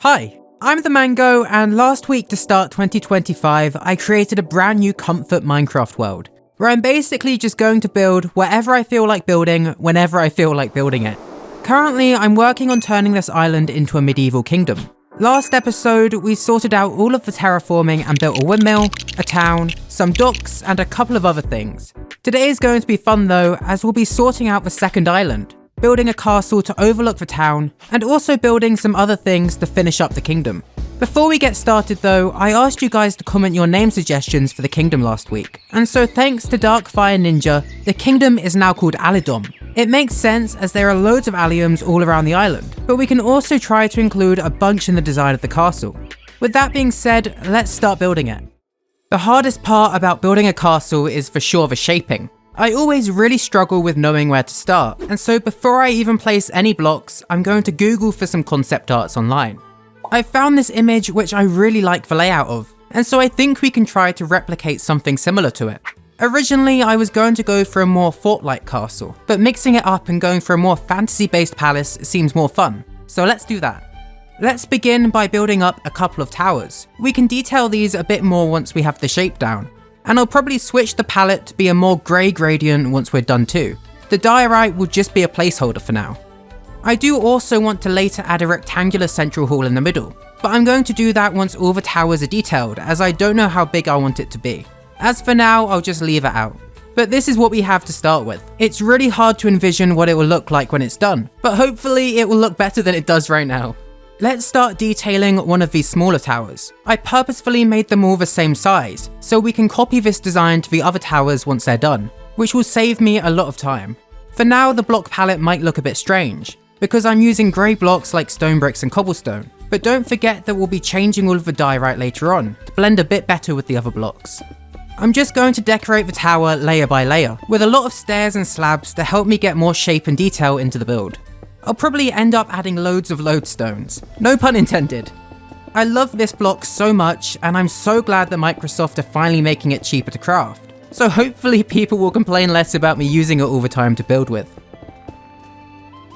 Hi, I'm the Mango, and last week to start 2025, I created a brand new comfort Minecraft world, where I'm basically just going to build whatever I feel like building, whenever I feel like building it. Currently, I'm working on turning this island into a medieval kingdom. Last episode, we sorted out all of the terraforming and built a windmill, a town, some docks, and a couple of other things. Today is going to be fun though, as we'll be sorting out the second island, building a castle to overlook the town, and also building some other things to finish up the kingdom. Before we get started though, I asked you guys to comment your name suggestions for the kingdom last week, and so thanks to Darkfire Ninja, the kingdom is now called Alidom. It makes sense as there are loads of alliums all around the island, but we can also try to include a bunch in the design of the castle. With that being said, let's start building it. The hardest part about building a castle is for sure the shaping. I always really struggle with knowing where to start, and so before I even place any blocks, I'm going to Google for some concept arts online. I found this image which I really like the layout of, and so I think we can try to replicate something similar to it. Originally, I was going to go for a more fort-like castle, but mixing it up and going for a more fantasy-based palace seems more fun, so let's do that. Let's begin by building up a couple of towers. We can detail these a bit more once we have the shape down, and I'll probably switch the palette to be a more grey gradient once we're done too. The diorite will just be a placeholder for now. I do also want to later add a rectangular central hall in the middle, but I'm going to do that once all the towers are detailed, as I don't know how big I want it to be. As for now, I'll just leave it out. But this is what we have to start with. It's really hard to envision what it will look like when it's done, but hopefully it will look better than it does right now. Let's start detailing one of these smaller towers. I purposefully made them all the same size, so we can copy this design to the other towers once they're done, which will save me a lot of time. For now, the block palette might look a bit strange, because I'm using grey blocks like stone bricks and cobblestone, but don't forget that we'll be changing all of the diorite later on, to blend a bit better with the other blocks. I'm just going to decorate the tower layer by layer, with a lot of stairs and slabs to help me get more shape and detail into the build. I'll probably end up adding loads of lodestones, no pun intended. I love this block so much, and I'm so glad that Microsoft are finally making it cheaper to craft, so hopefully people will complain less about me using it all the time to build with.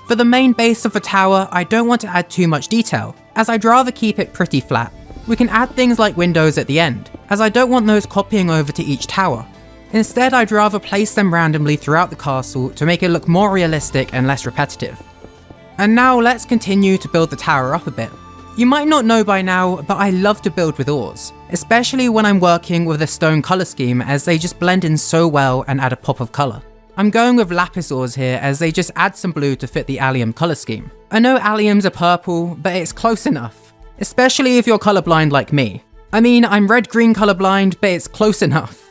For the main base of the tower, I don't want to add too much detail, as I'd rather keep it pretty flat. We can add things like windows at the end, as I don't want those copying over to each tower. Instead, I'd rather place them randomly throughout the castle to make it look more realistic and less repetitive. And now let's continue to build the tower up a bit. You might not know by now, but I love to build with ores, especially when I'm working with a stone colour scheme, as they just blend in so well and add a pop of colour. I'm going with lapis ores here, as they just add some blue to fit the allium colour scheme. I know alliums are purple, but it's close enough, especially if you're colourblind like me. I mean, I'm red-green colourblind, but it's close enough.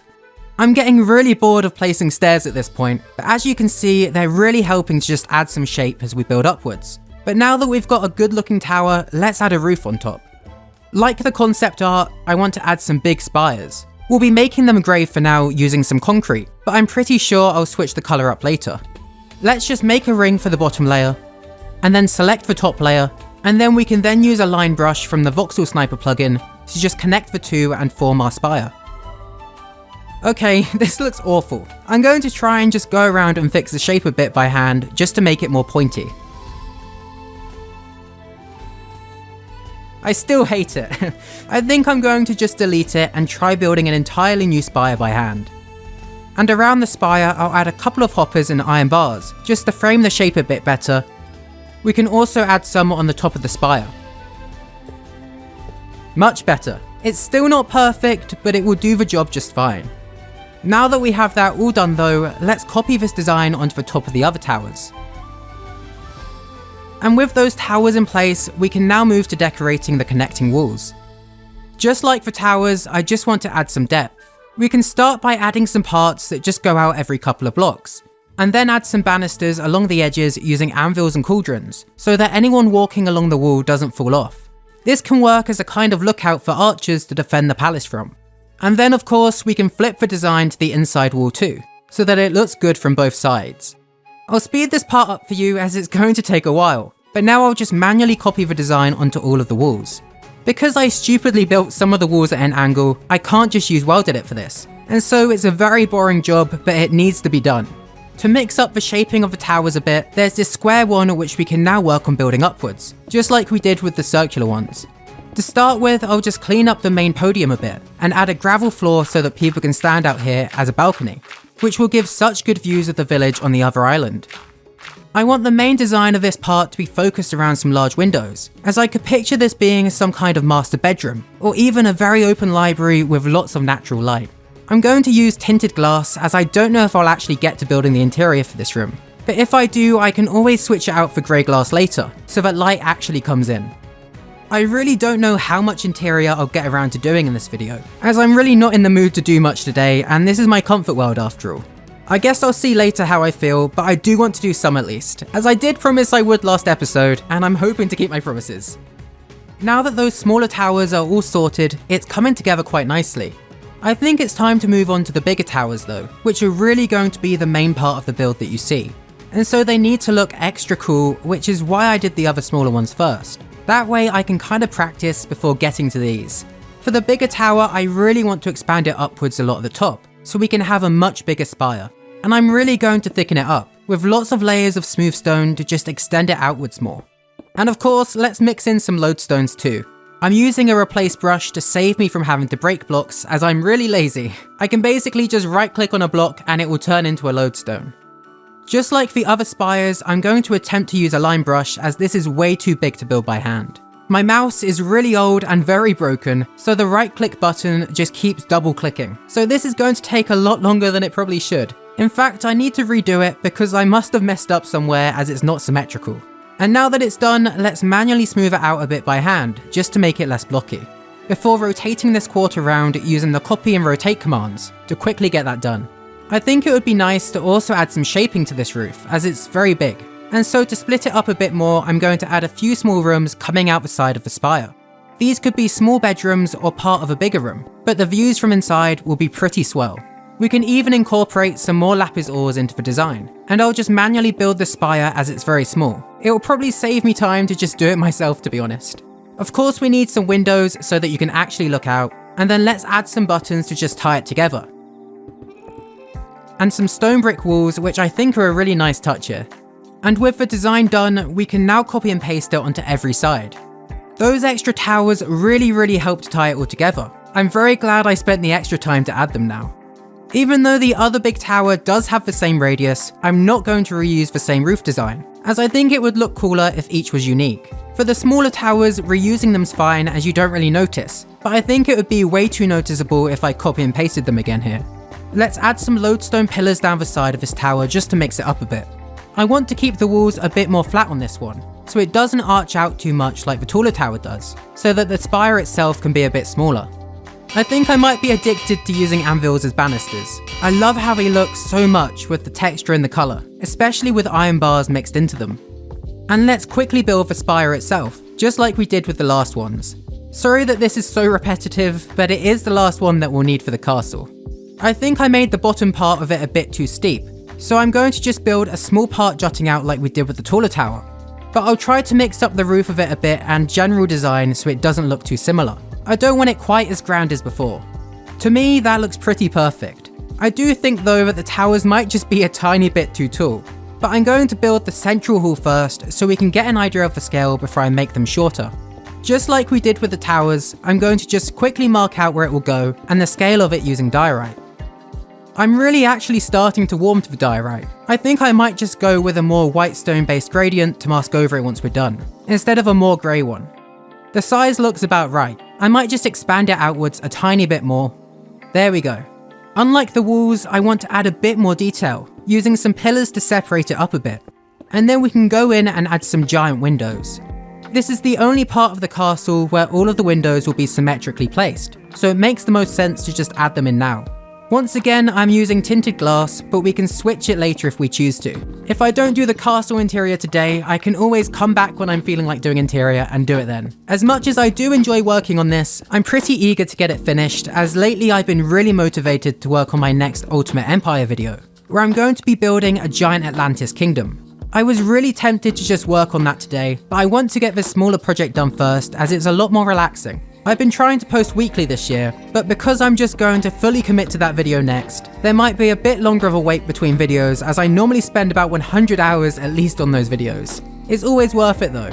I'm getting really bored of placing stairs at this point, but as you can see, they're really helping to just add some shape as we build upwards. But now that we've got a good looking tower, let's add a roof on top. Like the concept art, I want to add some big spires. We'll be making them grey for now using some concrete, but I'm pretty sure I'll switch the colour up later. Let's just make a ring for the bottom layer, and then select the top layer, and then we can then use a line brush from the Voxel Sniper plugin to just connect the two and form our spire. Okay, this looks awful. I'm going to try and just go around and fix the shape a bit by hand, just to make it more pointy. I still hate it. I think I'm going to just delete it and try building an entirely new spire by hand. And around the spire, I'll add a couple of hoppers and iron bars, just to frame the shape a bit better. We can also add some on the top of the spire. Much better. It's still not perfect, but it will do the job just fine. Now that we have that all done though, let's copy this design onto the top of the other towers. And with those towers in place, we can now move to decorating the connecting walls. Just like the towers, I just want to add some depth. We can start by adding some parts that just go out every couple of blocks, and then add some banisters along the edges using anvils and cauldrons, so that anyone walking along the wall doesn't fall off. This can work as a kind of lookout for archers to defend the palace from. And then of course, we can flip the design to the inside wall too, so that it looks good from both sides. I'll speed this part up for you as it's going to take a while, but now I'll just manually copy the design onto all of the walls. Because I stupidly built some of the walls at an angle, I can't just use World Edit for this, and so it's a very boring job, but it needs to be done. To mix up the shaping of the towers a bit, there's this square one which we can now work on building upwards, just like we did with the circular ones. To start with, I'll just clean up the main podium a bit, and add a gravel floor so that people can stand out here as a balcony, which will give such good views of the village on the other island. I want the main design of this part to be focused around some large windows, as I could picture this being some kind of master bedroom, or even a very open library with lots of natural light. I'm going to use tinted glass as I don't know if I'll actually get to building the interior for this room, but if I do, I can always switch it out for grey glass later, so that light actually comes in. I really don't know how much interior I'll get around to doing in this video, as I'm really not in the mood to do much today, and this is my comfort world after all. I guess I'll see later how I feel, but I do want to do some at least, as I did promise I would last episode, and I'm hoping to keep my promises. Now that those smaller towers are all sorted, it's coming together quite nicely. I think it's time to move on to the bigger towers though, which are really going to be the main part of the build that you see. And so they need to look extra cool, which is why I did the other smaller ones first. That way I can kind of practice before getting to these. For the bigger tower, I really want to expand it upwards a lot at the top, so we can have a much bigger spire. And I'm really going to thicken it up, with lots of layers of smooth stone to just extend it outwards more. And of course, let's mix in some lodestones too. I'm using a replace brush to save me from having to break blocks, as I'm really lazy. I can basically just right click on a block and it will turn into a lodestone. Just like the other spires, I'm going to attempt to use a line brush as this is way too big to build by hand. My mouse is really old and very broken, so the right click button just keeps double clicking. So this is going to take a lot longer than it probably should. In fact, I need to redo it because I must have messed up somewhere as it's not symmetrical. And now that it's done, let's manually smooth it out a bit by hand, just to make it less blocky, before rotating this quarter round using the copy and rotate commands to quickly get that done. I think it would be nice to also add some shaping to this roof, as it's very big, and so to split it up a bit more, I'm going to add a few small rooms coming out the side of the spire. These could be small bedrooms or part of a bigger room, but the views from inside will be pretty swell. We can even incorporate some more lapis ores into the design, and I'll just manually build the spire as it's very small. It will probably save me time to just do it myself, to be honest. Of course we need some windows so that you can actually look out, and then let's add some buttons to just tie it together. And some stone brick walls, which I think are a really nice touch here. And with the design done, we can now copy and paste it onto every side. Those extra towers really help to tie it all together. I'm very glad I spent the extra time to add them now. Even though the other big tower does have the same radius, I'm not going to reuse the same roof design, as I think it would look cooler if each was unique. For the smaller towers, reusing them's fine as you don't really notice, but I think it would be way too noticeable if I copy and pasted them again here. Let's add some lodestone pillars down the side of this tower just to mix it up a bit. I want to keep the walls a bit more flat on this one, so it doesn't arch out too much like the taller tower does, so that the spire itself can be a bit smaller. I think I might be addicted to using anvils as banisters. I love how they look so much with the texture and the colour, especially with iron bars mixed into them. And let's quickly build the spire itself, just like we did with the last ones. Sorry that this is so repetitive, but it is the last one that we'll need for the castle. I think I made the bottom part of it a bit too steep, so I'm going to just build a small part jutting out like we did with the taller tower. But I'll try to mix up the roof of it a bit and general design so it doesn't look too similar. I don't want it quite as grand as before. To me, that looks pretty perfect. I do think though that the towers might just be a tiny bit too tall, but I'm going to build the central hall first so we can get an idea of the scale before I make them shorter. Just like we did with the towers, I'm going to just quickly mark out where it will go and the scale of it using diorite. I'm really actually starting to warm to the diorite. I think I might just go with a more white stone based gradient to mask over it once we're done, instead of a more grey one. The size looks about right. I might just expand it outwards a tiny bit more. There we go. Unlike the walls, I want to add a bit more detail, using some pillars to separate it up a bit. And then we can go in and add some giant windows. This is the only part of the castle where all of the windows will be symmetrically placed, so it makes the most sense to just add them in now. Once again, I'm using tinted glass, but we can switch it later if we choose to. If I don't do the castle interior today, I can always come back when I'm feeling like doing interior and do it then. As much as I do enjoy working on this, I'm pretty eager to get it finished, as lately I've been really motivated to work on my next Ultimate Empire video, where I'm going to be building a giant Atlantis kingdom. I was really tempted to just work on that today, but I want to get this smaller project done first as it's a lot more relaxing. I've been trying to post weekly this year, but because I'm just going to fully commit to that video next, there might be a bit longer of a wait between videos, as I normally spend about 100 hours at least on those videos. It's always worth it though.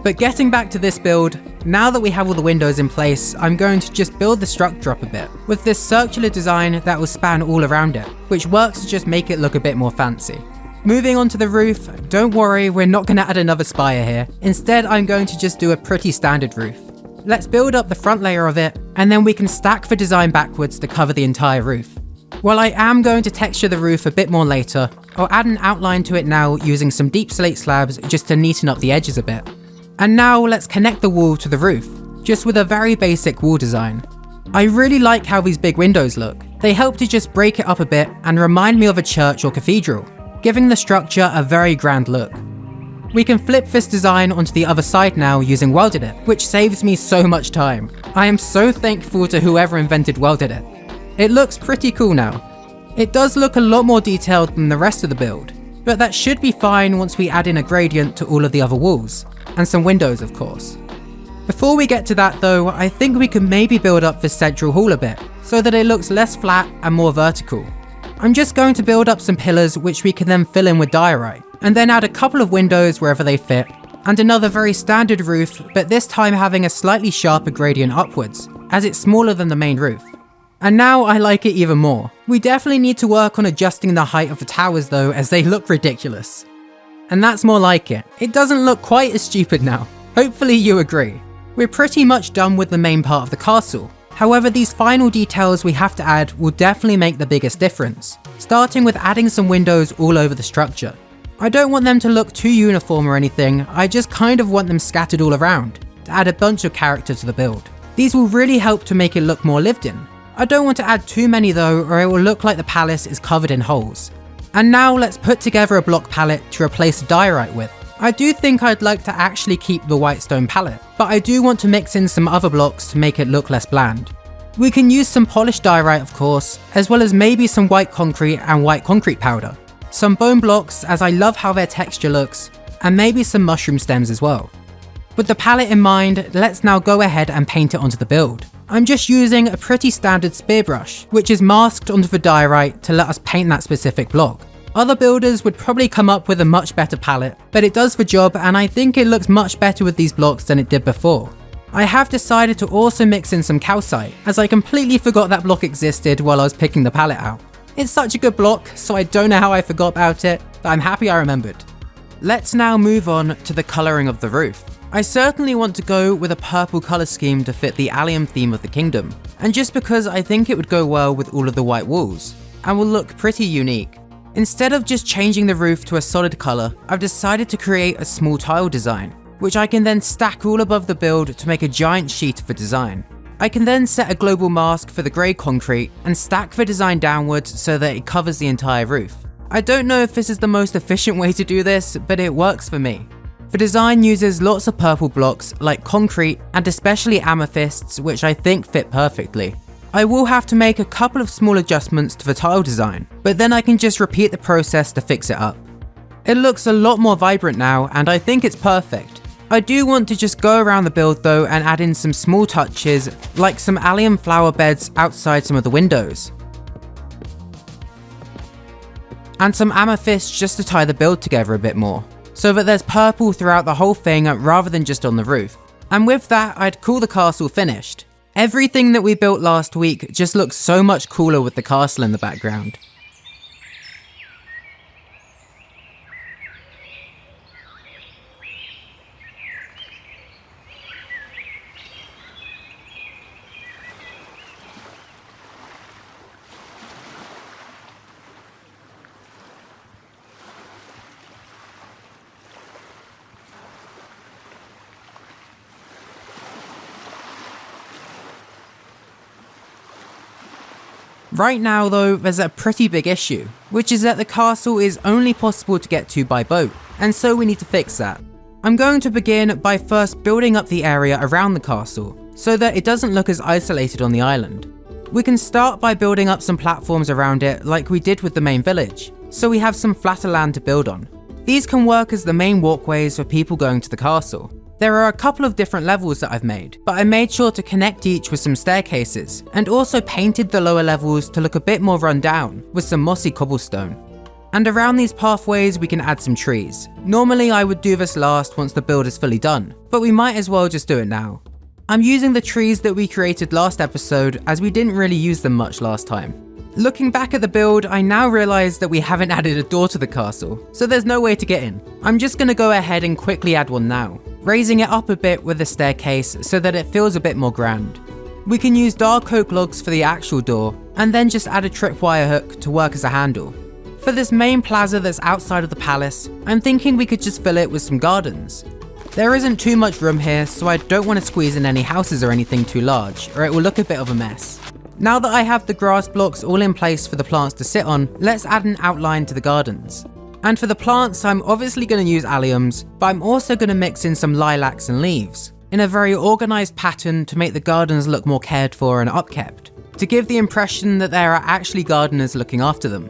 But getting back to this build, now that we have all the windows in place, I'm going to just build the structure up a bit, with this circular design that will span all around it, which works to just make it look a bit more fancy. Moving on to the roof, don't worry, we're not going to add another spire here. Instead, I'm going to just do a pretty standard roof. Let's build up the front layer of it, and then we can stack the design backwards to cover the entire roof. While I am going to texture the roof a bit more later, I'll add an outline to it now using some deep slate slabs just to neaten up the edges a bit. And now let's connect the wall to the roof, just with a very basic wall design. I really like how these big windows look. They help to just break it up a bit and remind me of a church or cathedral, giving the structure a very grand look. We can flip this design onto the other side now using WeldEdit, which saves me so much time. I am so thankful to whoever invented WeldEdit. It looks pretty cool now. It does look a lot more detailed than the rest of the build, but that should be fine once we add in a gradient to all of the other walls, and some windows of course. Before we get to that though, I think we can maybe build up this central hall a bit, so that it looks less flat and more vertical. I'm just going to build up some pillars which we can then fill in with diorite, and then add a couple of windows wherever they fit, and another very standard roof, but this time having a slightly sharper gradient upwards, as it's smaller than the main roof. And now I like it even more. We definitely need to work on adjusting the height of the towers though, as they look ridiculous. And that's more like it. It doesn't look quite as stupid now. Hopefully you agree. We're pretty much done with the main part of the castle. However, these final details we have to add will definitely make the biggest difference, starting with adding some windows all over the structure. I don't want them to look too uniform or anything, I just kind of want them scattered all around, to add a bunch of character to the build. These will really help to make it look more lived in. I don't want to add too many though, or it will look like the palace is covered in holes. And now let's put together a block palette to replace the diorite with. I do think I'd like to actually keep the white stone palette, but I do want to mix in some other blocks to make it look less bland. We can use some polished diorite of course, as well as maybe some white concrete and white concrete powder. Some bone blocks, as I love how their texture looks, and maybe some mushroom stems as well. With the palette in mind, let's now go ahead and paint it onto the build. I'm just using a pretty standard spear brush, which is masked onto the diorite to let us paint that specific block. Other builders would probably come up with a much better palette, but it does the job and I think it looks much better with these blocks than it did before. I have decided to also mix in some calcite, as I completely forgot that block existed while I was picking the palette out. It's such a good block, so I don't know how I forgot about it, but I'm happy I remembered. Let's now move on to the colouring of the roof. I certainly want to go with a purple colour scheme to fit the allium theme of the kingdom, and just because I think it would go well with all of the white walls, and will look pretty unique. Instead of just changing the roof to a solid colour, I've decided to create a small tile design, which I can then stack all above the build to make a giant sheet of the design. I can then set a global mask for the grey concrete and stack the design downwards so that it covers the entire roof. I don't know if this is the most efficient way to do this, but it works for me. The design uses lots of purple blocks like concrete and especially amethysts, which I think fit perfectly. I will have to make a couple of small adjustments to the tile design, but then I can just repeat the process to fix it up. It looks a lot more vibrant now and I think it's perfect. I do want to just go around the build though and add in some small touches, like some allium flower beds outside some of the windows. And some amethysts just to tie the build together a bit more, so that there's purple throughout the whole thing rather than just on the roof. And with that, I'd call the castle finished. Everything that we built last week just looks so much cooler with the castle in the background. Right now though, there's a pretty big issue, which is that the castle is only possible to get to by boat, and so we need to fix that. I'm going to begin by first building up the area around the castle, so that it doesn't look as isolated on the island. We can start by building up some platforms around it like we did with the main village, so we have some flatter land to build on. These can work as the main walkways for people going to the castle. There are a couple of different levels that I've made, but I made sure to connect each with some staircases, and also painted the lower levels to look a bit more run down, with some mossy cobblestone. And around these pathways we can add some trees. Normally I would do this last once the build is fully done, but we might as well just do it now. I'm using the trees that we created last episode as we didn't really use them much last time. Looking back at the build, I now realise that we haven't added a door to the castle, so there's no way to get in. I'm just going to go ahead and quickly add one now, raising it up a bit with a staircase so that it feels a bit more grand. We can use dark oak logs for the actual door, and then just add a tripwire hook to work as a handle. For this main plaza that's outside of the palace, I'm thinking we could just fill it with some gardens. There isn't too much room here, so I don't want to squeeze in any houses or anything too large, or it will look a bit of a mess. Now that I have the grass blocks all in place for the plants to sit on, let's add an outline to the gardens. And for the plants, I'm obviously going to use alliums, but I'm also going to mix in some lilacs and leaves, in a very organised pattern to make the gardens look more cared for and upkept, to give the impression that there are actually gardeners looking after them.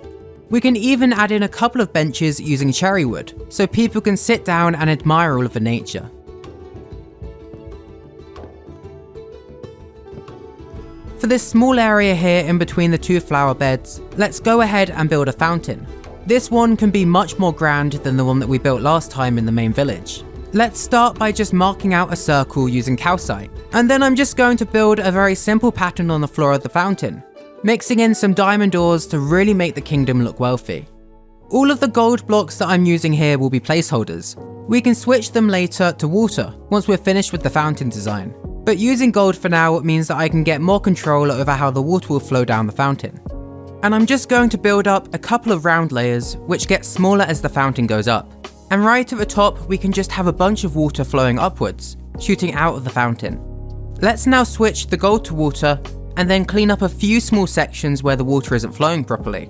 We can even add in a couple of benches using cherry wood, so people can sit down and admire all of the nature. For this small area here in between the two flower beds, let's go ahead and build a fountain. This one can be much more grand than the one that we built last time in the main village. Let's start by just marking out a circle using calcite, and then I'm just going to build a very simple pattern on the floor of the fountain, mixing in some diamond ores to really make the kingdom look wealthy. All of the gold blocks that I'm using here will be placeholders. We can switch them later to water once we're finished with the fountain design. But using gold for now means that I can get more control over how the water will flow down the fountain. And I'm just going to build up a couple of round layers which get smaller as the fountain goes up. And right at the top we can just have a bunch of water flowing upwards, shooting out of the fountain. Let's now switch the gold to water and then clean up a few small sections where the water isn't flowing properly.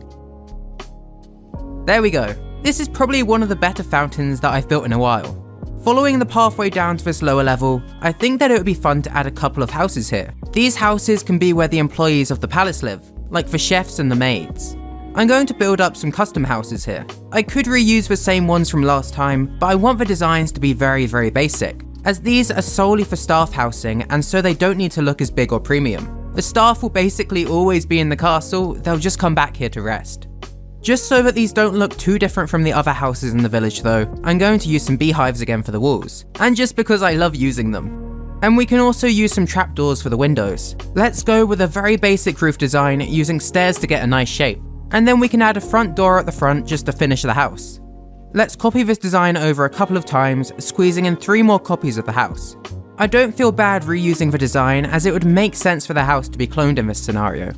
There we go. This is probably one of the better fountains that I've built in a while. Following the pathway down to this lower level, I think that it would be fun to add a couple of houses here. These houses can be where the employees of the palace live, like the chefs and the maids. I'm going to build up some custom houses here. I could reuse the same ones from last time, but I want the designs to be very basic, as these are solely for staff housing and so they don't need to look as big or premium. The staff will basically always be in the castle, they'll just come back here to rest. Just so that these don't look too different from the other houses in the village though, I'm going to use some beehives again for the walls, and just because I love using them. And we can also use some trapdoors for the windows. Let's go with a very basic roof design using stairs to get a nice shape, and then we can add a front door at the front just to finish the house. Let's copy this design over a couple of times, squeezing in 3 more copies of the house. I don't feel bad reusing the design as it would make sense for the house to be cloned in this scenario.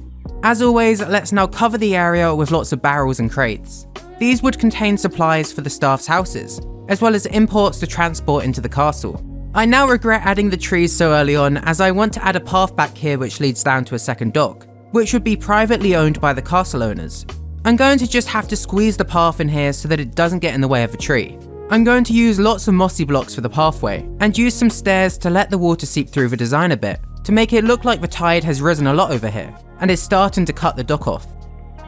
As always, let's now cover the area with lots of barrels and crates. These would contain supplies for the staff's houses, as well as imports to transport into the castle. I now regret adding the trees so early on as I want to add a path back here which leads down to a second dock, which would be privately owned by the castle owners. I'm going to just have to squeeze the path in here so that it doesn't get in the way of the tree. I'm going to use lots of mossy blocks for the pathway, and use some stairs to let the water seep through the design a bit, to make it look like the tide has risen a lot over here, and is starting to cut the dock off.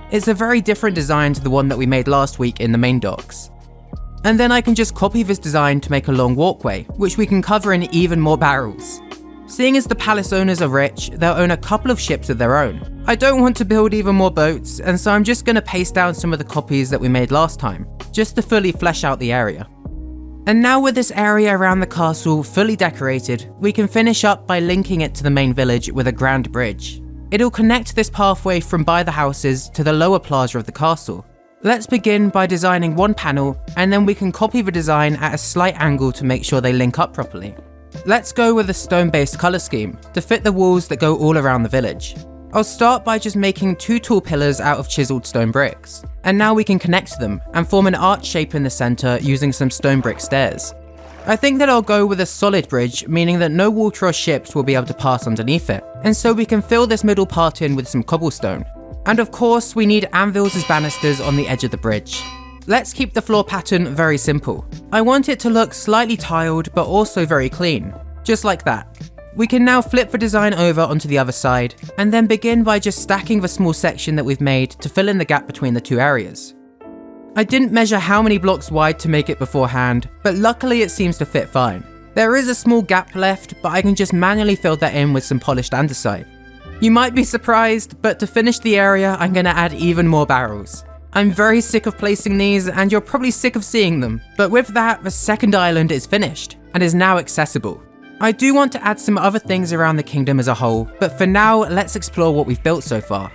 It's a very different design to the one that we made last week in the main docks. And then I can just copy this design to make a long walkway, which we can cover in even more barrels. Seeing as the palace owners are rich, they'll own a couple of ships of their own. I don't want to build even more boats, and so I'm just going to paste down some of the copies that we made last time, just to fully flesh out the area. And now with this area around the castle fully decorated, we can finish up by linking it to the main village with a grand bridge. It'll connect this pathway from by the houses to the lower plaza of the castle. Let's begin by designing one panel, and then we can copy the design at a slight angle to make sure they link up properly. Let's go with a stone-based colour scheme to fit the walls that go all around the village. I'll start by just making 2 tall pillars out of chiselled stone bricks, and now we can connect them and form an arch shape in the centre using some stone brick stairs. I think that I'll go with a solid bridge, meaning that no water or ships will be able to pass underneath it, and so we can fill this middle part in with some cobblestone. And of course, we need anvils as banisters on the edge of the bridge. Let's keep the floor pattern very simple. I want it to look slightly tiled, but also very clean, just like that. We can now flip the design over onto the other side, and then begin by just stacking the small section that we've made to fill in the gap between the 2 areas. I didn't measure how many blocks wide to make it beforehand, but luckily it seems to fit fine. There is a small gap left, but I can just manually fill that in with some polished andesite. You might be surprised, but to finish the area, I'm going to add even more barrels. I'm very sick of placing these, and you're probably sick of seeing them, but with that, the second island is finished, and is now accessible. I do want to add some other things around the kingdom as a whole, but for now, let's explore what we've built so far.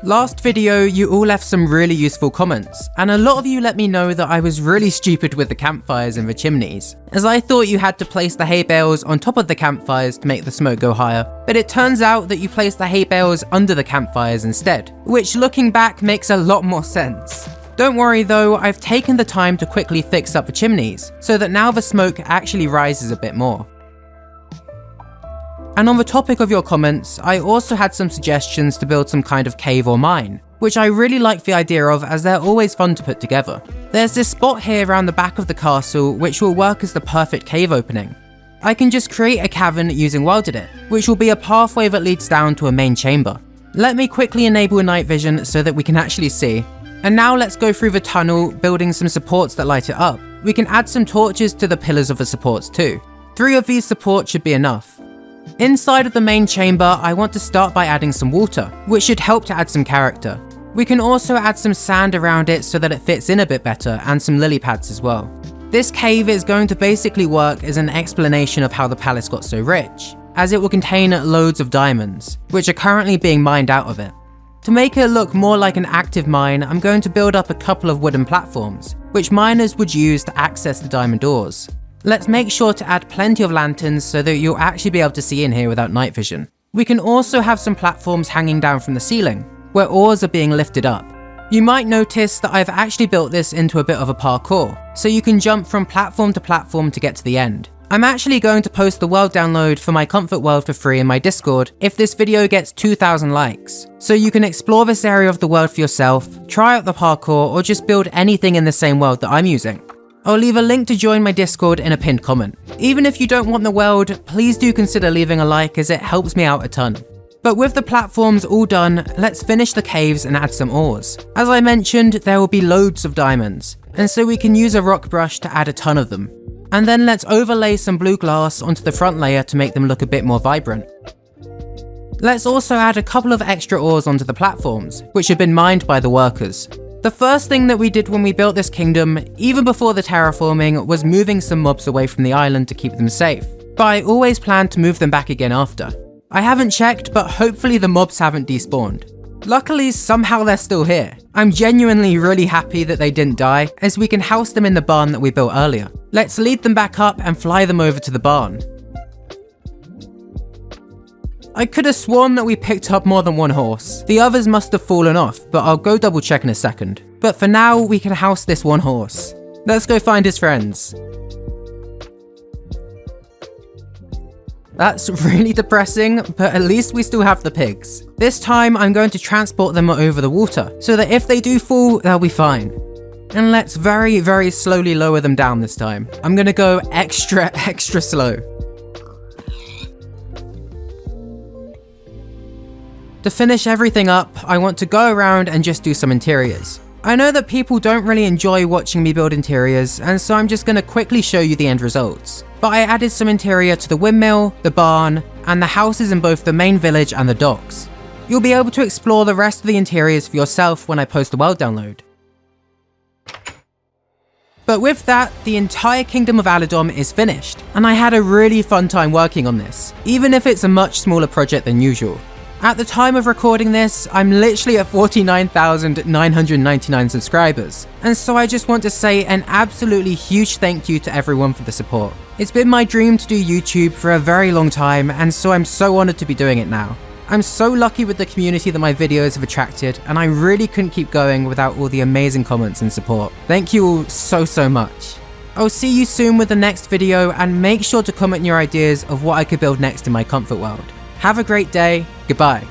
Last video, you all left some really useful comments, and a lot of you let me know that I was really stupid with the campfires and the chimneys, as I thought you had to place the hay bales on top of the campfires to make the smoke go higher, but it turns out that you place the hay bales under the campfires instead, which looking back makes a lot more sense. Don't worry though, I've taken the time to quickly fix up the chimneys, so that now the smoke actually rises a bit more. And on the topic of your comments, I also had some suggestions to build some kind of cave or mine, which I really like the idea of as they're always fun to put together. There's this spot here around the back of the castle which will work as the perfect cave opening. I can just create a cavern using Welded It, which will be a pathway that leads down to a main chamber. Let me quickly enable night vision so that we can actually see. And now let's go through the tunnel, building some supports that light it up. We can add some torches to the pillars of the supports too. 3 of these supports should be enough. Inside of the main chamber, I want to start by adding some water, which should help to add some character. We can also add some sand around it so that it fits in a bit better, and some lily pads as well. This cave is going to basically work as an explanation of how the palace got so rich, as it will contain loads of diamonds, which are currently being mined out of it. To make it look more like an active mine, I'm going to build up a couple of wooden platforms, which miners would use to access the diamond ores. Let's make sure to add plenty of lanterns so that you'll actually be able to see in here without night vision. We can also have some platforms hanging down from the ceiling, where ores are being lifted up. You might notice that I've actually built this into a bit of a parkour, so you can jump from platform to platform to get to the end. I'm actually going to post the world download for my Comfort World for free in my Discord if this video gets 2,000 likes, so you can explore this area of the world for yourself, try out the parkour, or just build anything in the same world that I'm using. I'll leave a link to join my Discord in a pinned comment. Even if you don't want the world, please do consider leaving a like as it helps me out a ton. But with the platforms all done, let's finish the caves and add some ores. As I mentioned, there will be loads of diamonds, and so we can use a rock brush to add a ton of them. And then let's overlay some blue glass onto the front layer to make them look a bit more vibrant. Let's also add a couple of extra ores onto the platforms, which have been mined by the workers. The first thing that we did when we built this kingdom, even before the terraforming, was moving some mobs away from the island to keep them safe, but I always planned to move them back again after. I haven't checked, but hopefully the mobs haven't despawned. Luckily, somehow they're still here. I'm genuinely really happy that they didn't die, as we can house them in the barn that we built earlier. Let's lead them back up and fly them over to the barn. I could have sworn that we picked up more than one horse. The others must have fallen off, but I'll go double check in a second. But for now, we can house this one horse. Let's go find his friends. That's really depressing, but at least we still have the pigs. This time, I'm going to transport them over the water, so that if they do fall, they'll be fine. And let's very, very slowly lower them down this time. I'm gonna go extra slow. To finish everything up, I want to go around and just do some interiors. I know that people don't really enjoy watching me build interiors, and so I'm just going to quickly show you the end results. But I added some interior to the windmill, the barn, and the houses in both the main village and the docks. You'll be able to explore the rest of the interiors for yourself when I post the world download. But with that, the entire Kingdom of Aladom is finished, and I had a really fun time working on this, even if it's a much smaller project than usual. At the time of recording this, I'm literally at 49,999 subscribers, and so I just want to say an absolutely huge thank you to everyone for the support. It's been my dream to do YouTube for a very long time, and so I'm so honoured to be doing it now. I'm so lucky with the community that my videos have attracted, and I really couldn't keep going without all the amazing comments and support. Thank you all so much. I'll see you soon with the next video, and make sure to comment your ideas of what I could build next in my comfort world. Have a great day. Goodbye.